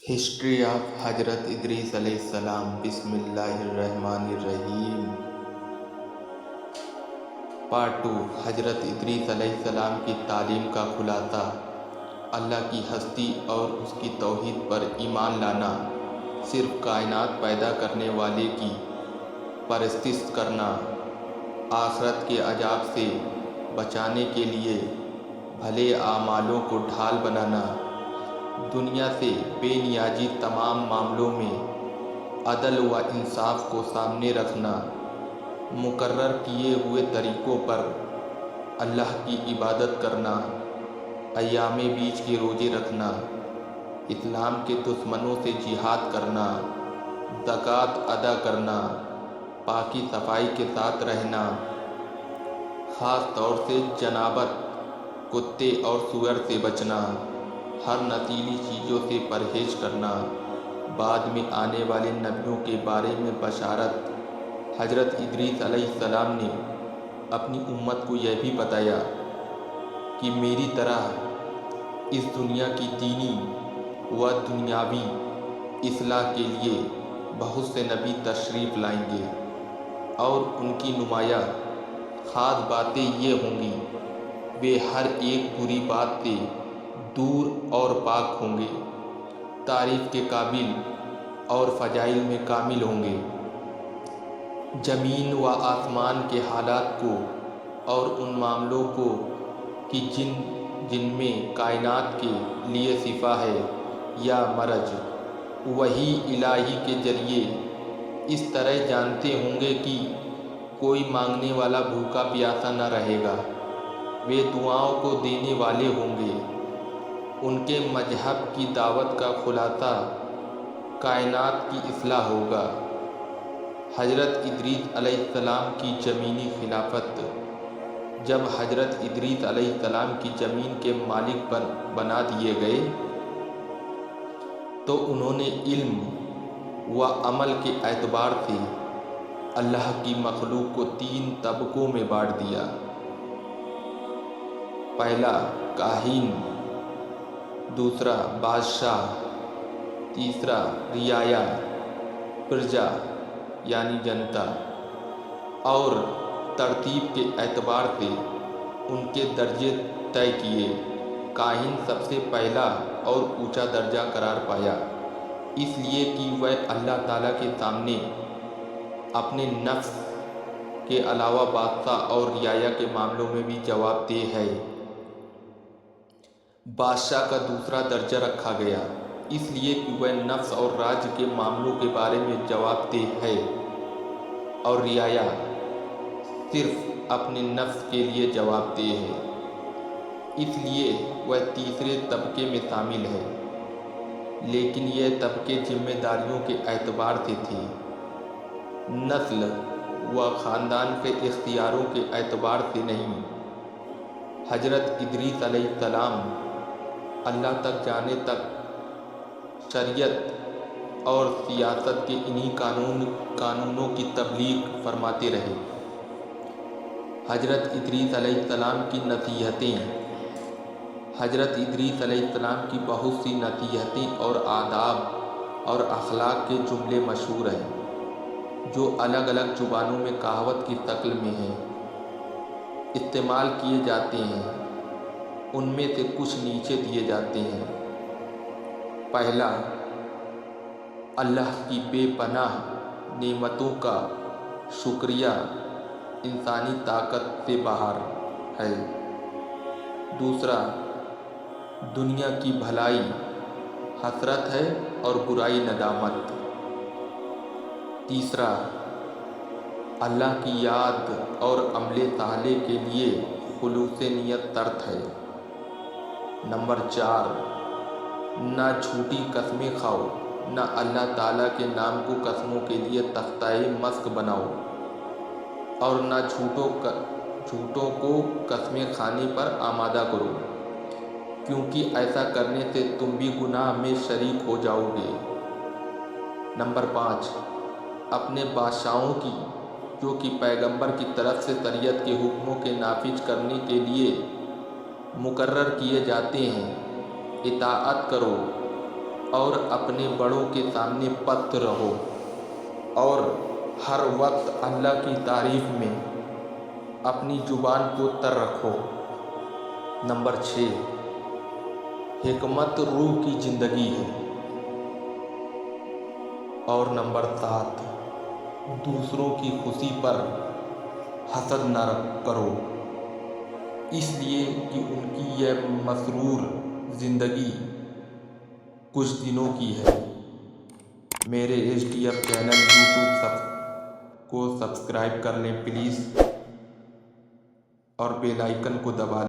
History of حضرت ادریس علیہ السلام۔ بسم اللہ الرحمن الرحیم۔ پارٹ 2، حضرت ادریس علیہ السلام کی تعلیم کا خلاصہ۔ اللہ کی ہستی اور اس کی توحید پر ایمان لانا، صرف کائنات پیدا کرنے والے کی پرستش کرنا، آخرت کے عذاب سے بچانے کے لیے بھلے اعمالوں کو ڈھال بنانا، دنیا سے بے نیازی تمام معاملوں میں عدل و انصاف کو سامنے رکھنا، مقرر کیے ہوئے طریقوں پر اللہ کی عبادت کرنا، ایام بیچ کے روزے رکھنا، اسلام کے دشمنوں سے جہاد کرنا، زکوٰۃ ادا کرنا، پاکی صفائی کے ساتھ رہنا، خاص طور سے جنابت، کتے اور سور سے بچنا، ہر نشیلی چیزوں سے پرہیز کرنا، بعد میں آنے والے نبیوں کے بارے میں بشارت۔ حضرت ادریس علیہ السلام نے اپنی امت کو یہ بھی بتایا کہ میری طرح اس دنیا کی دینی و دنیاوی اصلاح کے لیے بہت سے نبی تشریف لائیں گے، اور ان کی نمایاں خاص باتیں یہ ہوں گی، وہ ہر ایک بری بات سے دور اور پاک ہوں گے، تعریف کے قابل اور فضائل میں کامل ہوں گے، زمین و آسمان کے حالات کو اور ان معاملوں کو کہ جن میں کائنات کے لیے شفا ہے یا مرض، وحی الہی کے ذریعے اس طرح جانتے ہوں گے کہ کوئی مانگنے والا بھوکا پیاسا نہ رہے گا، وہ دعاؤں کو دینے والے ہوں گے۔ ان کے مذہب کی دعوت کا خلاصہ کائنات کی اصلاح ہوگا۔ حضرت ادریس علیہ السلام کی زمینی خلافت۔ جب حضرت ادریس علیہ السلام کی زمین کے مالک بنا دیے گئے تو انہوں نے علم و عمل کے اعتبار سے اللہ کی مخلوق کو 3 طبقوں میں بانٹ دیا۔ پہلا کاہن، دوسرا بادشاہ، تیسرا رعایا، پرجا یعنی جنتا، اور ترتیب کے اعتبار سے ان کے درجے طے کیے۔ کاہن سب سے پہلا اور اونچا درجہ قرار پایا، اس لیے کہ وہ اللہ تعالیٰ کے سامنے اپنے نفس کے علاوہ بادشاہ اور رعایا کے معاملوں میں بھی جواب دہ ہے۔ بادشاہ کا دوسرا درجہ رکھا گیا، اس لیے کہ وہ نفس اور راج کے معاملوں کے بارے میں جواب دہ ہے، اور رعایا صرف اپنے نفس کے لیے جواب دہ ہے، اس لیے وہ تیسرے طبقے میں شامل ہے، لیکن یہ طبقے ذمہ داریوں کے اعتبار سے تھے، نسل و خاندان کے اختیاروں کے اعتبار سے نہیں۔ حضرت ادریس علیہ السلام اللہ تک جانے تک شریعت اور سیاست کے انہی قانونوں کی تبلیغ فرماتے رہے۔ حضرت ادریس علیہ السلام کی نصیحتیں۔ حضرت ادریس علیہ السلام کی بہت سی نصیحتیں اور آداب اور اخلاق کے جملے مشہور ہیں، جو الگ الگ زبانوں میں کہاوت کی شکل میں ہیں، استعمال کیے جاتے ہیں۔ ان میں سے کچھ نیچے دیے جاتے ہیں۔ پہلا، اللہ کی بے پناہ نعمتوں کا شکریہ انسانی طاقت سے باہر ہے۔ دوسرا، دنیا کی بھلائی حسرت ہے اور برائی ندامت۔ تیسرا، اللہ کی یاد اور عمل صالح کے لیے خلوص نیت شرط ہے۔ نمبر 4، نہ جھوٹی قسمیں کھاؤ، نہ اللہ تعالیٰ کے نام کو قسموں کے لیے تختہ مسک بناؤ، اور نہ جھوٹوں کو قسمیں کھانے پر آمادہ کرو، کیونکہ ایسا کرنے سے تم بھی گناہ میں شریک ہو جاؤ گے۔ نمبر 5، اپنے بادشاہوں کی، جو کہ پیغمبر کی طرف سے شریعت کے حکموں کے نافذ کرنے کے لیے مقرر کیے جاتے ہیں، اطاعت کرو، اور اپنے بڑوں کے سامنے پست رہو اور ہر وقت اللہ کی تعریف میں اپنی زبان کو تر رکھو۔ نمبر 6، حکمت روح کی زندگی ہے۔ اور نمبر 7، دوسروں کی خوشی پر حسد نہ کرو، اس لیے کہ ان کی یہ مسرور زندگی کچھ دنوں کی ہے۔ میرے HDF چینل YouTube کو سبسکرائب کر لیں پلیز، اور بیل آئیکن کو دبا لیں۔